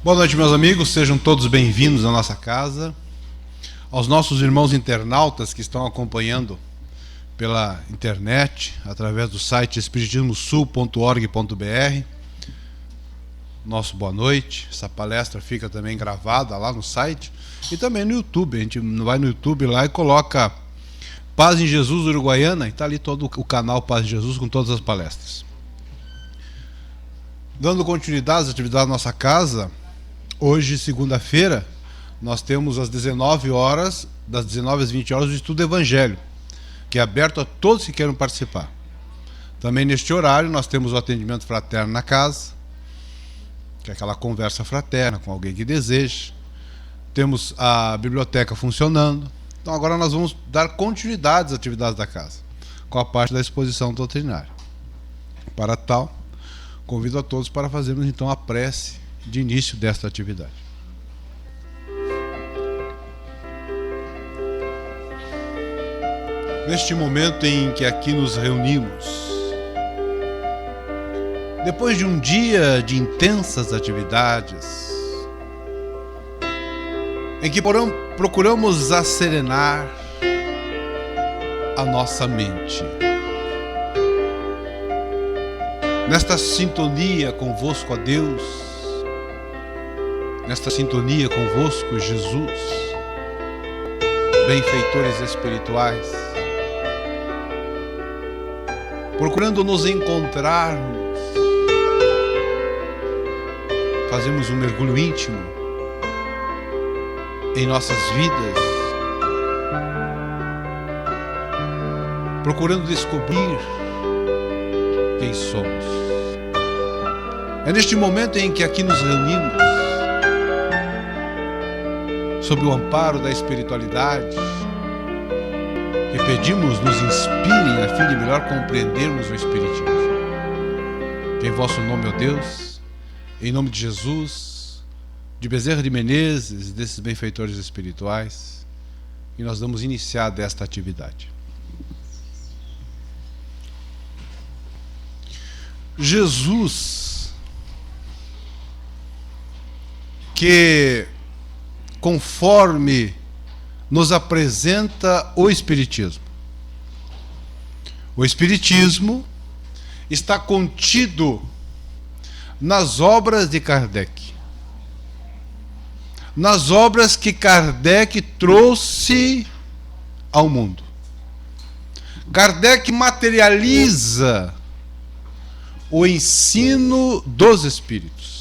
Boa noite, meus amigos, sejam todos bem-vindos à nossa casa. Aos nossos irmãos internautas que estão acompanhando pela internet, através do site espiritismosul.org.br, nosso boa noite. Essa palestra fica também gravada lá no site e também no YouTube. A gente vai no YouTube lá e coloca Paz em Jesus Uruguaiana, e está ali todo o canal Paz em Jesus com todas as palestras. Dando continuidade às atividades da nossa casa, hoje, segunda-feira, nós temos às 19 horas, das 19 às 20 horas, o estudo do Evangelho, que é aberto a todos que queiram participar. Também neste horário nós temos o atendimento fraterno na casa, que é aquela conversa fraterna com alguém que deseja. Temos a biblioteca funcionando. Então agora nós vamos dar continuidade às atividades da casa, com a parte da exposição doutrinária. Para tal, convido a todos para fazermos então a prece de início desta atividade. Neste momento em que aqui nos reunimos, depois de um dia de intensas atividades, em que procuramos asserenar a nossa mente, nesta sintonia convosco a Deus, nesta sintonia convosco Jesus, benfeitores espirituais, procurando nos encontrarmos, fazemos um mergulho íntimo em nossas vidas, procurando descobrir quem somos. É neste momento em que aqui nos reunimos, sob o amparo da espiritualidade, que pedimos nos inspirem a fim de melhor compreendermos o Espiritismo. Que em vosso nome, ó Deus, em nome de Jesus, de Bezerra de Menezes, desses benfeitores espirituais, e nós damos iniciar esta atividade. Jesus, que conforme nos apresenta o Espiritismo. O Espiritismo está contido nas obras de Kardec. Nas obras que Kardec trouxe ao mundo. Kardec materializa o ensino dos Espíritos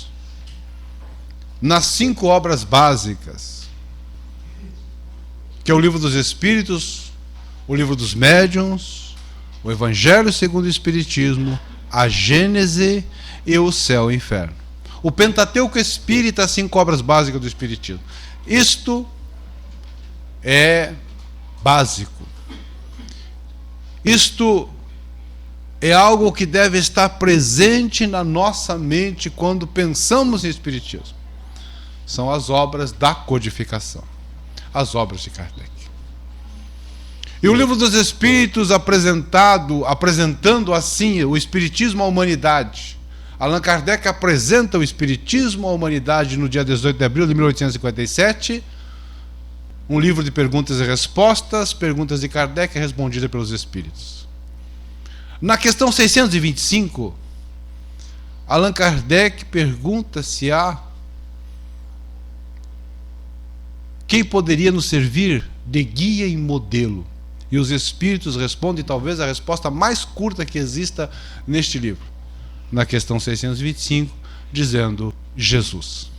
nas 5 obras básicas, que é o Livro dos Espíritos, o Livro dos Médiuns, o Evangelho segundo o Espiritismo, a Gênese e o Céu e o Inferno. O Pentateuco Espírita, as 5 obras básicas do Espiritismo. Isto é básico. Isto é algo que deve estar presente na nossa mente quando pensamos em Espiritismo. São as obras da codificação, as obras de Kardec. E o Livro dos Espíritos apresentando assim o Espiritismo à humanidade. Allan Kardec apresenta o Espiritismo à humanidade no dia 18 de abril de 1857, um livro de perguntas e respostas, perguntas de Kardec respondidas pelos Espíritos. Na questão 625, Allan Kardec pergunta se há quem poderia nos servir de guia e modelo. E os Espíritos respondem talvez a resposta mais curta que exista neste livro, na questão 625, dizendo Jesus.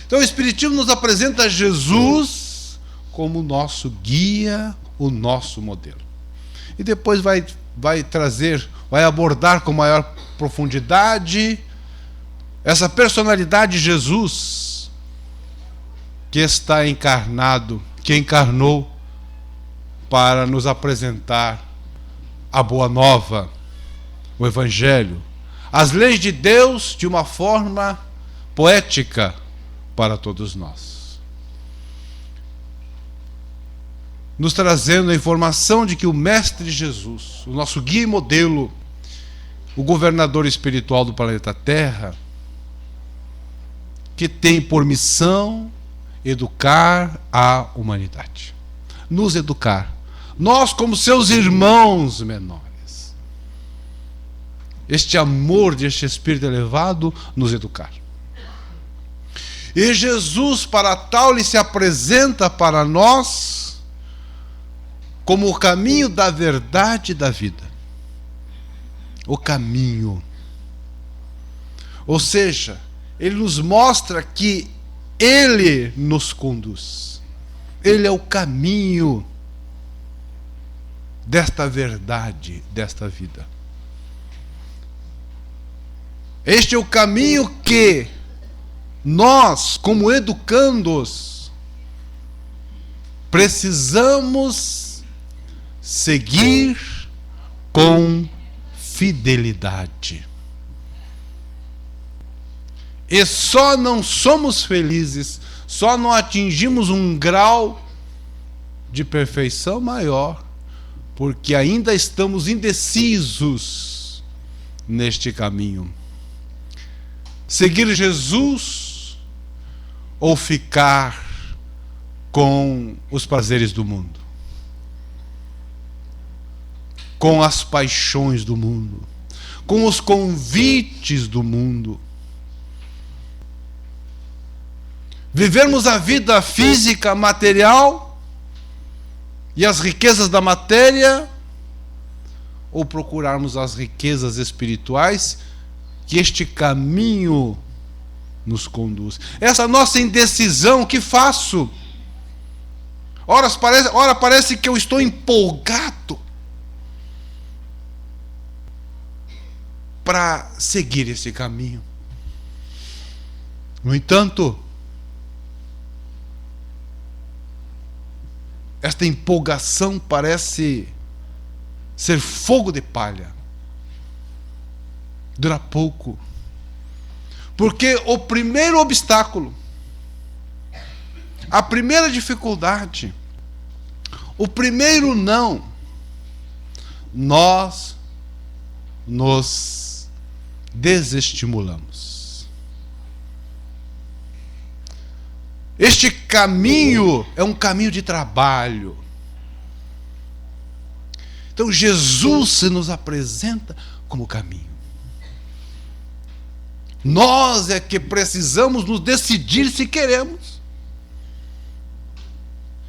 Então o Espiritismo nos apresenta Jesus como o nosso guia, o nosso modelo. E depois vai abordar com maior profundidade essa personalidade de Jesus, que está encarnado, que encarnou para nos apresentar a Boa Nova, o Evangelho, as leis de Deus de uma forma poética para todos nós. Nos trazendo a informação de que o Mestre Jesus, o nosso guia e modelo, o governador espiritual do planeta Terra, que tem por missão educar a humanidade. Nos educar. Nós, como seus irmãos menores. Este amor deste Espírito elevado nos educar. E Jesus, para tal, lhe se apresenta para nós como o caminho da verdade e da vida. O caminho. Ou seja, ele nos mostra que ele nos conduz. Ele é o caminho desta verdade, desta vida. Este é o caminho que nós, como educandos, precisamos seguir com fidelidade. E só não somos felizes, só não atingimos um grau de perfeição maior, porque ainda estamos indecisos neste caminho. Seguir Jesus ou ficar com os prazeres do mundo, com as paixões do mundo, com os convites do mundo. Vivermos a vida física, material e as riquezas da matéria, ou procurarmos as riquezas espirituais que este caminho nos conduz. Essa nossa indecisão, o que faço? Ora parece que eu estou empolgado para seguir esse caminho. No entanto, esta empolgação parece ser fogo de palha. Dura pouco. Porque o primeiro obstáculo, a primeira dificuldade, o primeiro não, nós nos desestimulamos. Este caminho é um caminho de trabalho. Então Jesus se nos apresenta como caminho. Nós é que precisamos nos decidir se queremos.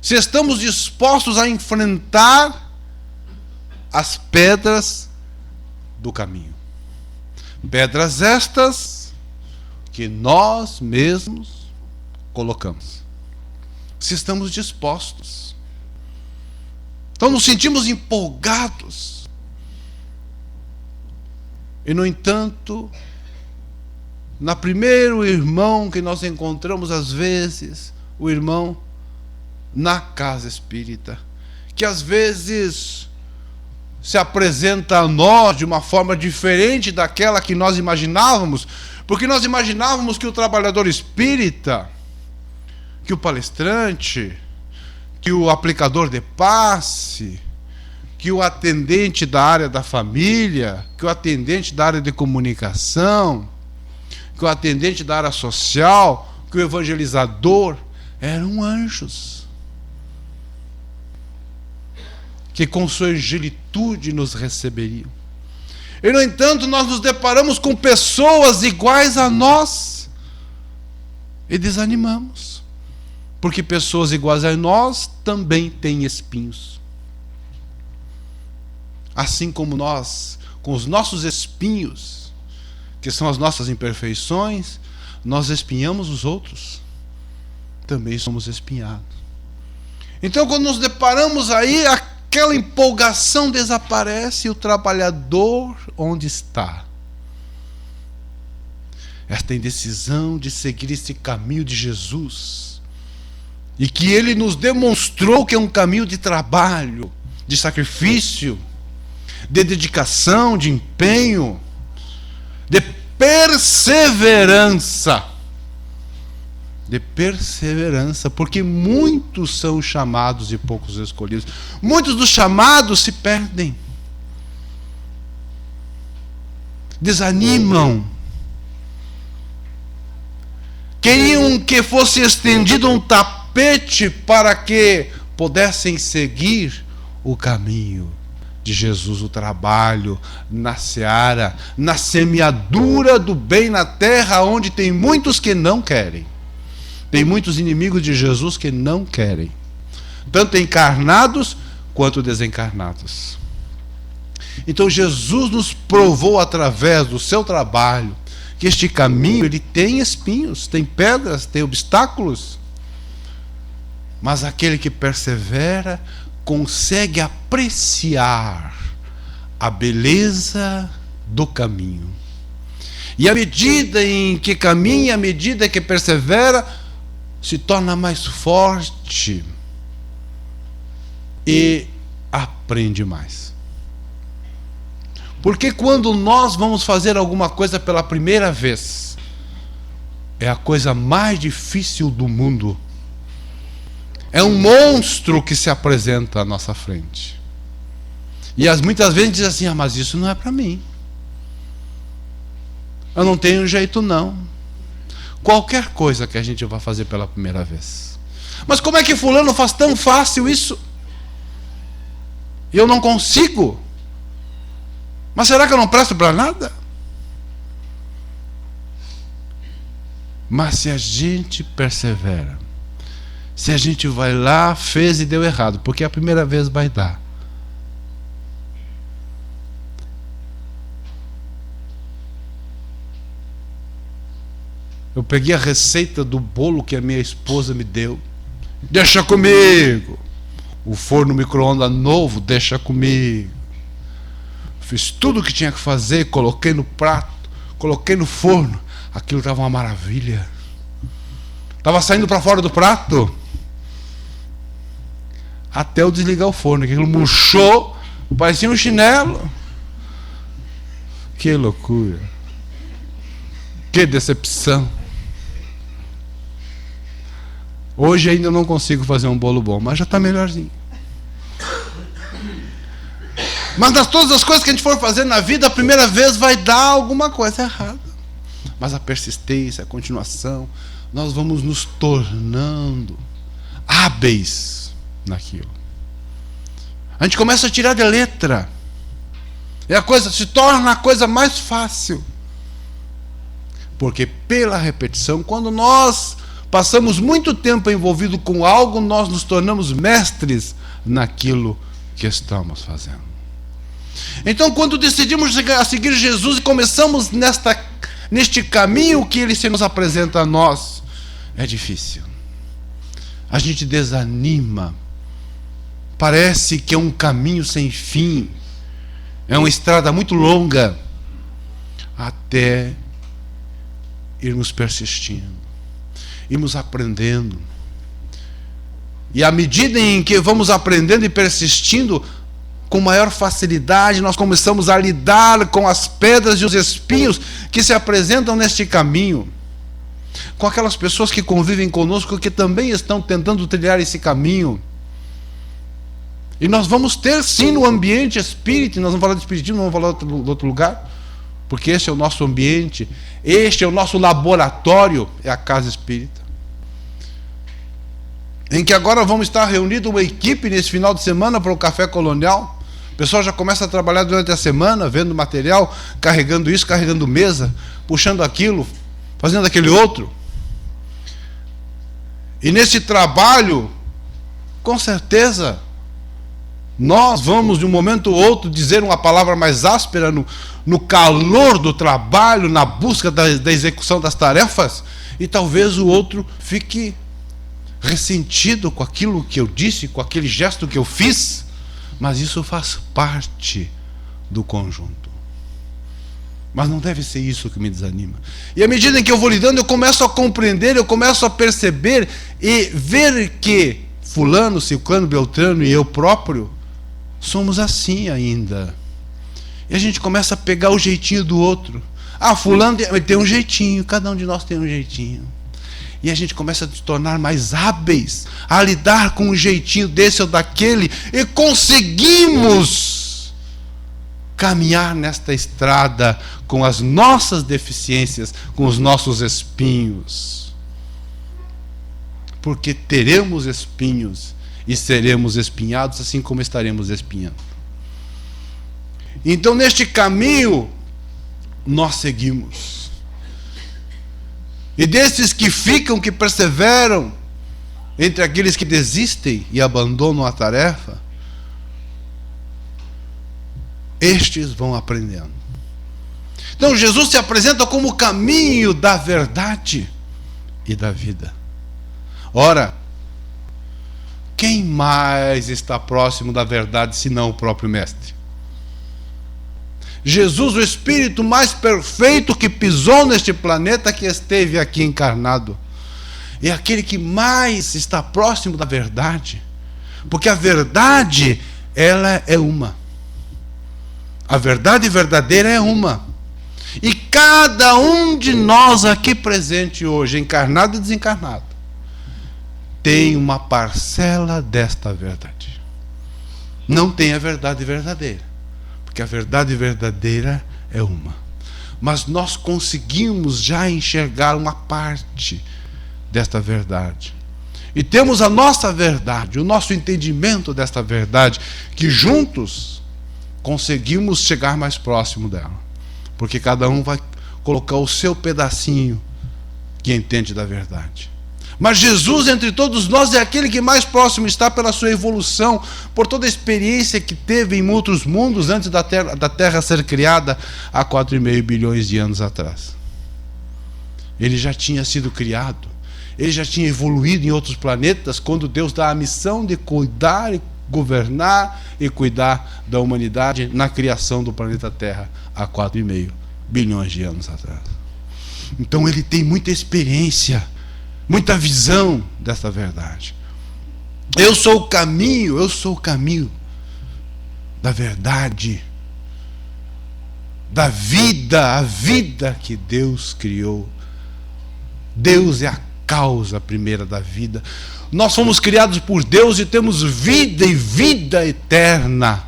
Se estamos dispostos a enfrentar as pedras do caminho. Pedras estas que nós mesmos colocamos. Se estamos dispostos. Então nos sentimos empolgados. E no entanto, na primeiro irmão que nós encontramos às vezes, o irmão na casa espírita, que às vezes se apresenta a nós de uma forma diferente daquela que nós imaginávamos, porque nós imaginávamos que o trabalhador espírita, que o palestrante, que o aplicador de passe, que o atendente da área da família, que o atendente da área de comunicação, que o atendente da área social, que o evangelizador, eram anjos, que com sua angelitude nos receberiam. E no entanto nós nos deparamos com pessoas iguais a nós e desanimamos. Porque pessoas iguais a nós também têm espinhos. Assim como nós, com os nossos espinhos, que são as nossas imperfeições, nós espinhamos os outros. Também somos espinhados. Então, quando nos deparamos aí, aquela empolgação desaparece e o trabalhador onde está? Esta indecisão de seguir esse caminho de Jesus. E que ele nos demonstrou que é um caminho de trabalho, de sacrifício, de dedicação, de empenho, de perseverança. De perseverança, porque muitos são chamados e poucos escolhidos. Muitos dos chamados se perdem, desanimam, Queriam que fosse estendido um tapete para que pudessem seguir o caminho de Jesus, o trabalho na seara, na semeadura do bem na terra, onde tem muitos que não querem. Tem muitos inimigos de Jesus que não querem, tanto encarnados quanto desencarnados. Então Jesus nos provou através do seu trabalho que este caminho ele tem espinhos, tem pedras, tem obstáculos, mas aquele que persevera consegue apreciar a beleza do caminho. E à medida em que caminha, à medida que persevera, se torna mais forte e aprende mais. Porque quando nós vamos fazer alguma coisa pela primeira vez, é a coisa mais difícil do mundo. É um monstro que se apresenta à nossa frente. E muitas vezes diz assim: mas isso não é para mim. Eu não tenho jeito não. Qualquer coisa que a gente vai fazer pela primeira vez. Mas como é que fulano faz tão fácil isso? Eu não consigo. Mas será que eu não presto para nada? Mas se a gente persevera, se a gente vai lá, fez e deu errado, porque a primeira vez vai dar. Eu peguei a receita do bolo que a minha esposa me deu. Deixa comigo. O forno micro-ondas novo, deixa comigo. Fiz tudo o que tinha que fazer, coloquei no prato, coloquei no forno. Aquilo estava uma maravilha. Estava saindo para fora do prato. Até eu desligar o forno. Aquilo murchou, parecia um chinelo. Que loucura. Que decepção. Hoje ainda não consigo fazer um bolo bom, mas já está melhorzinho. Mas nas todas as coisas que a gente for fazer na vida, a primeira vez vai dar alguma coisa errada. Mas a persistência, a continuação, nós vamos nos tornando hábeis naquilo. A gente começa a tirar de letra. E a coisa se torna a coisa mais fácil. Porque pela repetição, quando nós passamos muito tempo envolvido com algo, nós nos tornamos mestres naquilo que estamos fazendo. Então, quando decidimos seguir Jesus e começamos neste caminho que Ele se nos apresenta a nós, é difícil. A gente desanima. Parece que é um caminho sem fim. É uma estrada muito longa. Até irmos persistindo. Irmos aprendendo. E à medida em que vamos aprendendo e persistindo, com maior facilidade, nós começamos a lidar com as pedras e os espinhos que se apresentam neste caminho. Com aquelas pessoas que convivem conosco, que também estão tentando trilhar esse caminho. E nós vamos ter sim no ambiente espírita, nós vamos falar de espiritismo, não vamos falar de outro lugar, porque esse é o nosso ambiente, este é o nosso laboratório, é a casa espírita. Em que agora vamos estar reunidos uma equipe nesse final de semana para o Café Colonial. O pessoal já começa a trabalhar durante a semana, vendo material, carregando isso, carregando mesa, puxando aquilo, fazendo aquele outro. E nesse trabalho, com certeza, nós vamos de um momento ou outro dizer uma palavra mais áspera no calor do trabalho, na busca da execução das tarefas, e talvez o outro fique ressentido com aquilo que eu disse, com aquele gesto que eu fiz, mas isso faz parte do conjunto. Mas não deve ser isso que me desanima. E à medida em que eu vou lidando, eu começo a compreender, eu começo a perceber e ver que fulano, ciclano, beltrano e eu próprio somos assim ainda. E a gente começa a pegar o jeitinho do outro. Fulano tem um jeitinho, cada um de nós tem um jeitinho. E a gente começa a se tornar mais hábeis a lidar com um jeitinho desse ou daquele, e conseguimos caminhar nesta estrada com as nossas deficiências, com os nossos espinhos. porque teremos espinhos e seremos espinhados, assim como estaremos espinhando. Então, neste caminho, nós seguimos. E desses que ficam, que perseveram, entre aqueles que desistem e abandonam a tarefa, estes vão aprendendo. Então Jesus se apresenta como o caminho da verdade e da vida. Ora, quem mais está próximo da verdade senão o próprio Mestre? Jesus, o Espírito mais perfeito que pisou neste planeta, que esteve aqui encarnado, é aquele que mais está próximo da verdade, porque a verdade, ela é uma. A verdade verdadeira é uma. E cada um de nós aqui presente hoje, encarnado e desencarnado, tem uma parcela desta verdade. Não tem a verdade verdadeira, porque a verdade verdadeira é uma. Mas nós conseguimos já enxergar uma parte desta verdade. E temos a nossa verdade, o nosso entendimento desta verdade, que juntos conseguimos chegar mais próximo dela. Porque cada um vai colocar o seu pedacinho que entende da verdade. Mas Jesus, entre todos nós, é aquele que mais próximo está pela sua evolução, por toda a experiência que teve em outros mundos antes da Terra ser criada há 4,5 bilhões de anos atrás. Ele já tinha sido criado, ele já tinha evoluído em outros planetas, quando Deus dá a missão de cuidar e governar e cuidar da humanidade na criação do planeta Terra há 4,5 bilhões de anos atrás. Então ele tem muita experiência, muita visão dessa verdade. Eu sou o caminho da verdade, da vida, a vida que Deus criou. Deus é a causa primeira da vida. Nós fomos criados por Deus e temos vida e vida eterna.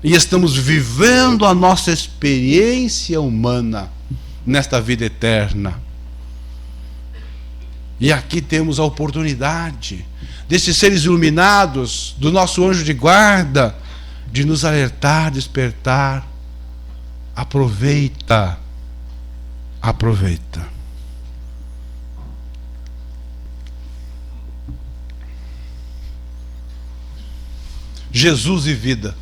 E estamos vivendo a nossa experiência humana nesta vida eterna. E aqui temos a oportunidade desses seres iluminados, do nosso anjo de guarda, de nos alertar, despertar. Aproveita. Aproveita. Jesus e vida.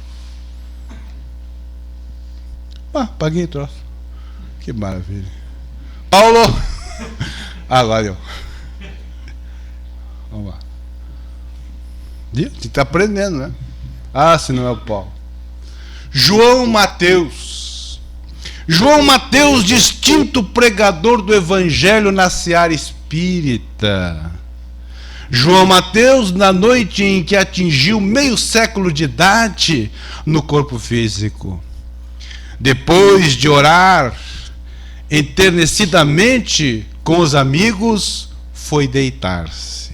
Paguei o troço. Que maravilha. Paulo. Valeu. Vamos lá. A gente está aprendendo, né? Se não é o Paulo. João Mateus. João Mateus, distinto pregador do Evangelho na seara espírita. João Mateus, na noite em que atingiu meio século de idade no corpo físico, depois de orar enternecidamente com os amigos, foi deitar-se.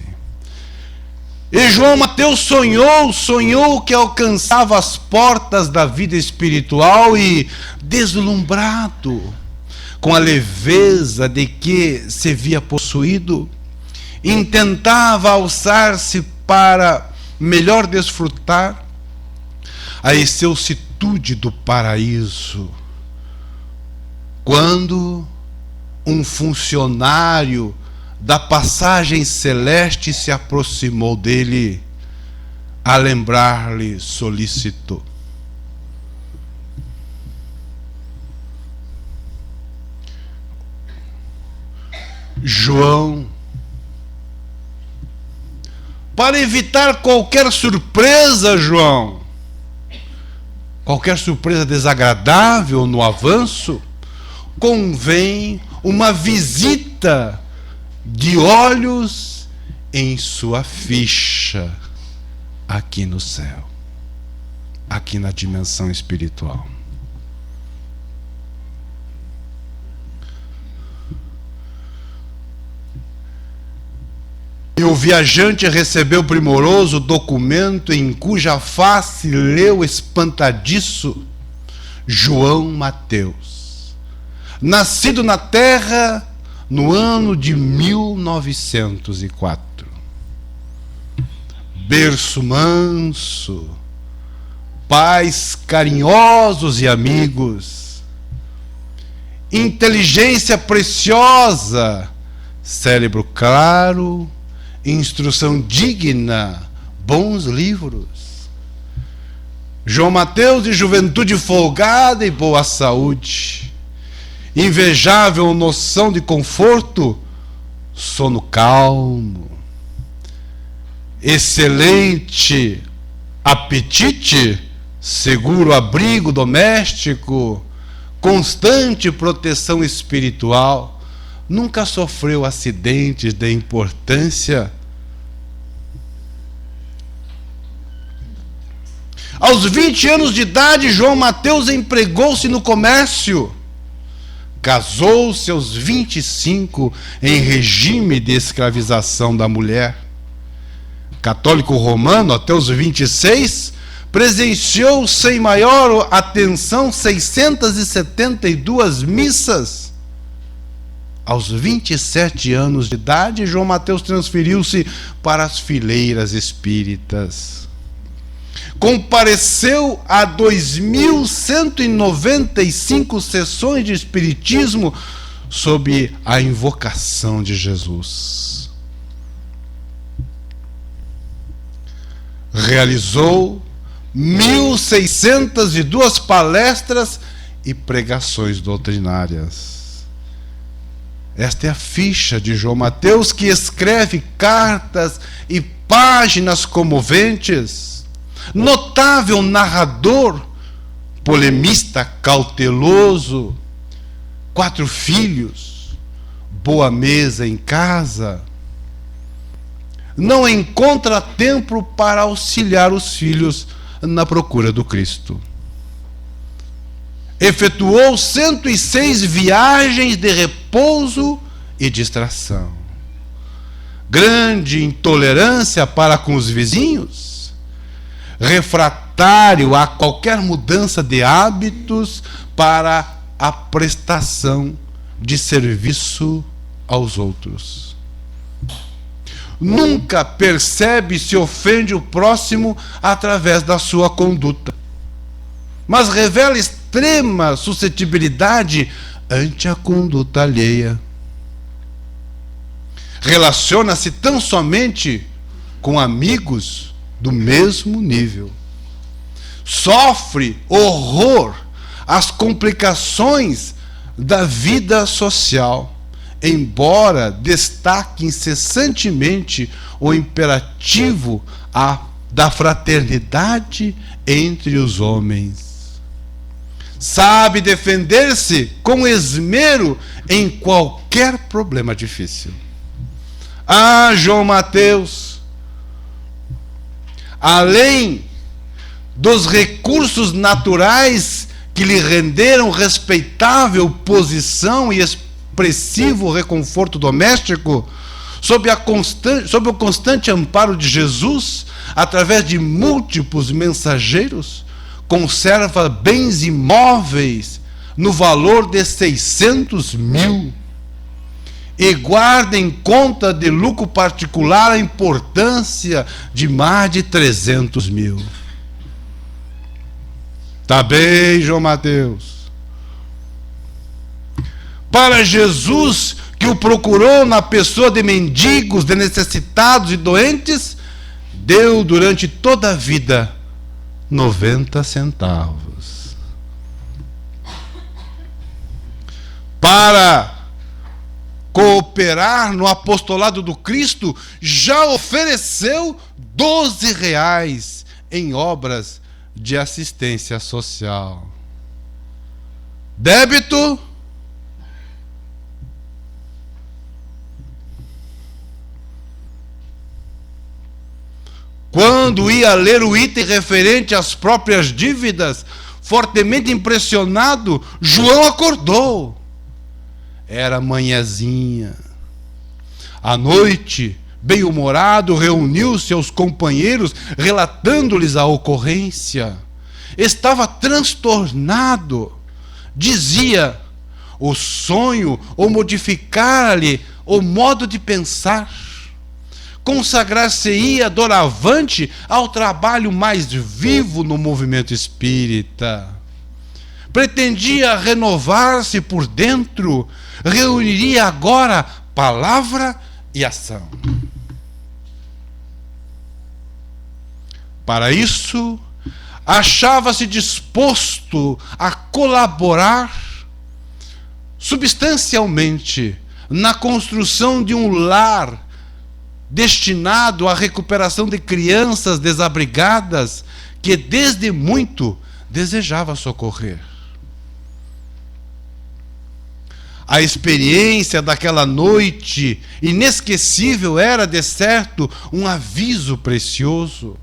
E João Mateus sonhou que alcançava as portas da vida espiritual e, deslumbrado com a leveza de que se via possuído, intentava alçar-se para melhor desfrutar a excelsitude do paraíso, quando um funcionário da passagem celeste se aproximou dele, a lembrar-lhe solicitou: João, para evitar qualquer surpresa, João, qualquer surpresa desagradável no avanço, convém uma visita de olhos em sua ficha aqui no céu, aqui na dimensão espiritual. E o viajante recebeu o primoroso documento, em cuja face leu espantadiço: João Mateus, nascido na Terra no ano de 1904. berço manso, pais carinhosos e amigos, inteligência preciosa, cérebro claro, instrução digna, bons livros. João Mateus de juventude folgada e boa saúde, invejável noção de conforto, sono calmo, excelente apetite, seguro abrigo doméstico, constante proteção espiritual, nunca sofreu acidentes de importância. Aos 20 anos de idade, João Mateus empregou-se no comércio. Casou-se aos 25 em regime de escravização da mulher. Católico romano, até os 26, presenciou sem maior atenção 672 missas. Aos 27 anos de idade, João Mateus transferiu-se para as fileiras espíritas. Compareceu a 2.195 sessões de espiritismo sob a invocação de Jesus. Realizou 1.602 palestras e pregações doutrinárias. Esta é a ficha de João Mateus, que escreve cartas e páginas comoventes. Notável narrador, polemista cauteloso, 4 filhos, boa mesa em casa. Não encontra tempo para auxiliar os filhos na procura do Cristo. Efetuou 106 viagens de repouso e distração. Grande intolerância para com os vizinhos. Refratário a qualquer mudança de hábitos para a prestação de serviço aos outros. Nunca percebe se ofende o próximo através da sua conduta, mas revela extrema suscetibilidade ante a conduta alheia. Relaciona-se tão somente com amigos do mesmo nível. Sofre horror às complicações da vida social, embora destaque incessantemente o imperativo da fraternidade entre os homens. Sabe defender-se com esmero em qualquer problema difícil. Ah, João Mateus, além dos recursos naturais que lhe renderam respeitável posição e expressivo reconforto doméstico, sob o constante amparo de Jesus, através de múltiplos mensageiros, conserva bens imóveis no valor de 600 mil e guarda em conta de lucro particular a importância de mais de 300 mil. Tá bem, João Mateus. Para Jesus, que o procurou na pessoa de mendigos, de necessitados e doentes, deu durante toda a vida 90 centavos. Para cooperar no apostolado do Cristo, já ofereceu R$12 em obras de assistência social. Débito? Quando ia ler o item referente às próprias dívidas, fortemente impressionado, João acordou. Era manhãzinha. À noite, bem-humorado, reuniu-se aos companheiros, relatando-lhes a ocorrência. Estava transtornado. Dizia: o sonho ou modificar-lhe o modo de pensar. consagrar-se-ia doravante ao trabalho mais vivo no movimento espírita. Pretendia renovar-se por dentro, reuniria agora palavra e ação. Para isso, achava-se disposto a colaborar substancialmente na construção de um lar destinado à recuperação de crianças desabrigadas que desde muito desejava socorrer. A experiência daquela noite inesquecível era, de certo, um aviso precioso.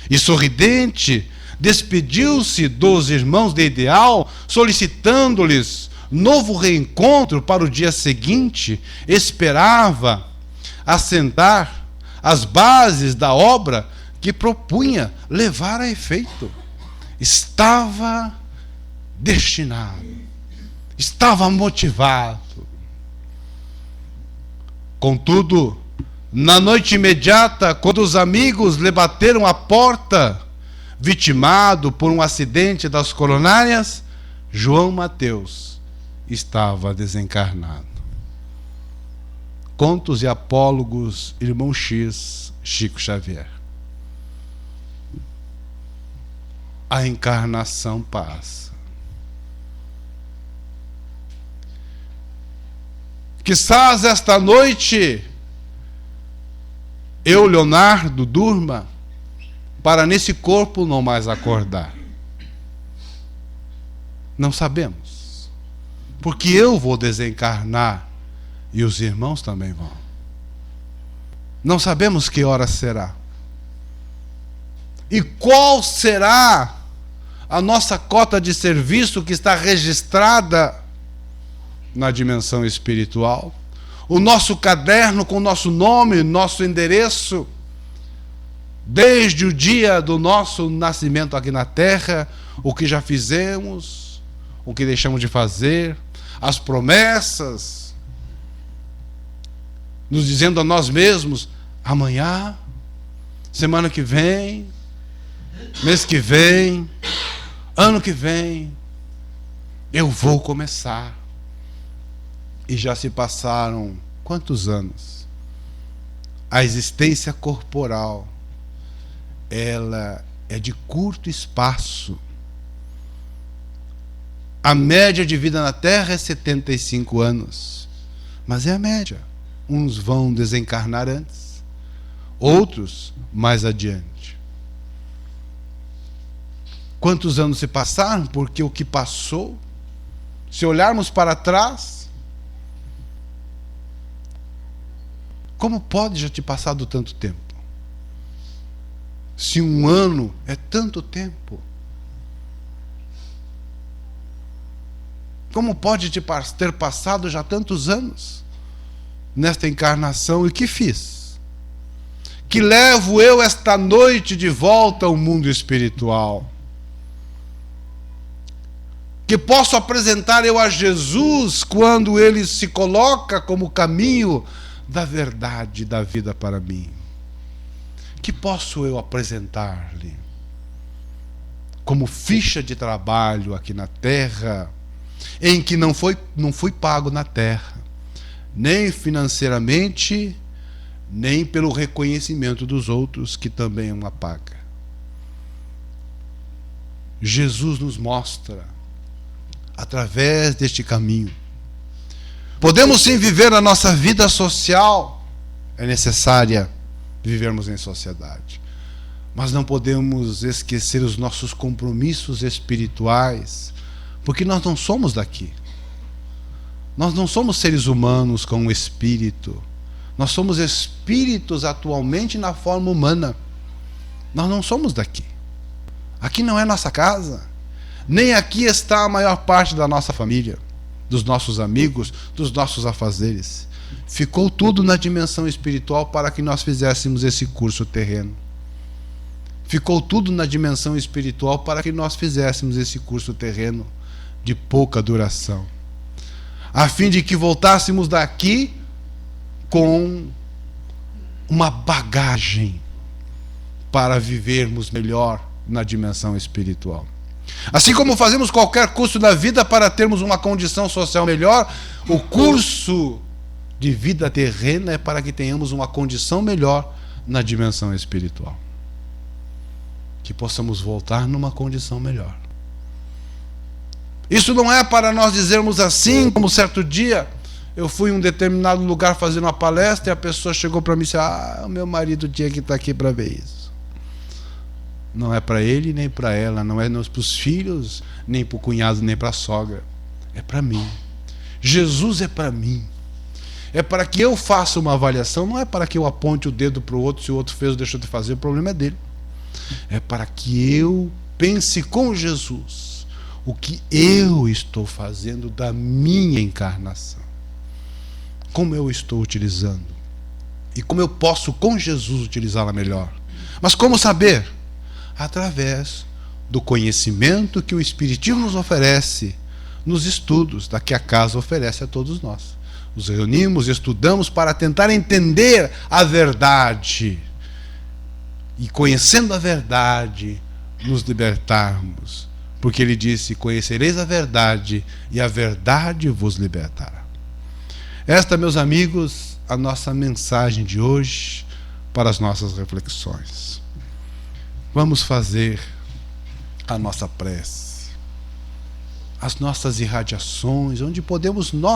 E sorridente, despediu-se dos irmãos de Ideal, solicitando-lhes novo reencontro para o dia seguinte. Esperava assentar as bases da obra que propunha levar a efeito. Estava destinado, estava motivado. Contudo, na noite imediata, quando os amigos lhe bateram à porta, vitimado por um acidente das coronárias, João Mateus estava desencarnado. Contos e Apólogos, Irmão X, Chico Xavier. A encarnação passa. Quizás esta noite eu, Leonardo, durma para nesse corpo não mais acordar. Não sabemos. Porque eu vou desencarnar e os irmãos também vão. Não sabemos que hora será. E qual será a nossa cota de serviço que está registrada na dimensão espiritual? O nosso caderno com o nosso nome, nosso endereço, desde o dia do nosso nascimento aqui na Terra, o que já fizemos, o que deixamos de fazer, as promessas, nos dizendo a nós mesmos, amanhã, semana que vem, mês que vem, ano que vem, eu vou começar. E já se passaram quantos anos? A existência corporal, ela é de curto espaço. A média de vida na Terra é 75 anos. Mas é a média. Uns vão desencarnar antes, outros mais adiante. Quantos anos se passaram? Porque o que passou, se olharmos para trás, como pode já ter passado tanto tempo? Se um ano é tanto tempo, como pode ter passado já tantos anos nesta encarnação? E que fiz? Que levo eu esta noite de volta ao mundo espiritual? Que posso apresentar eu a Jesus quando ele se coloca como caminho da verdade, da vida para mim? Que posso eu apresentar-lhe como ficha de trabalho aqui na Terra, em que não fui pago na Terra, nem financeiramente, nem pelo reconhecimento dos outros, que também é uma paga. Jesus nos mostra, através deste caminho, podemos sim viver a nossa vida social. É necessária vivermos em sociedade. Mas não podemos esquecer os nossos compromissos espirituais, porque nós não somos daqui. Nós não somos seres humanos com um espírito. Nós somos espíritos atualmente na forma humana. Nós não somos daqui. Aqui não é nossa casa. Nem aqui está a maior parte da nossa família, dos nossos amigos, dos nossos afazeres. Ficou tudo na dimensão espiritual para que nós fizéssemos esse curso terreno. Ficou tudo na dimensão espiritual para que nós fizéssemos esse curso terreno de pouca duração, a fim de que voltássemos daqui com uma bagagem para vivermos melhor na dimensão espiritual. Assim como fazemos qualquer curso da vida para termos uma condição social melhor, o curso de vida terrena é para que tenhamos uma condição melhor na dimensão espiritual. Que possamos voltar numa condição melhor. Isso não é para nós dizermos assim, como certo dia eu fui em um determinado lugar fazer uma palestra e a pessoa chegou para mim e disse: o meu marido tinha que estar aqui para ver isso. Não é para ele nem para ela, não é para os filhos, nem para o cunhado, nem para a sogra. É para mim. Jesus é para mim. É para que eu faça uma avaliação, não é para que eu aponte o dedo para o outro, se o outro fez ou deixou de fazer, o problema é dele. É para que eu pense com Jesus o que eu estou fazendo da minha encarnação. Como eu estou utilizando. E como eu posso com Jesus utilizá-la melhor. Mas como saber? Através do conhecimento que o Espiritismo nos oferece nos estudos, da que a casa oferece a todos nós. Nos reunimos, estudamos para tentar entender a verdade. E conhecendo a verdade, nos libertarmos. Porque ele disse: conhecereis a verdade, e a verdade vos libertará. Esta, meus amigos, a nossa mensagem de hoje para as nossas reflexões. Vamos fazer a nossa prece, as nossas irradiações, onde podemos nós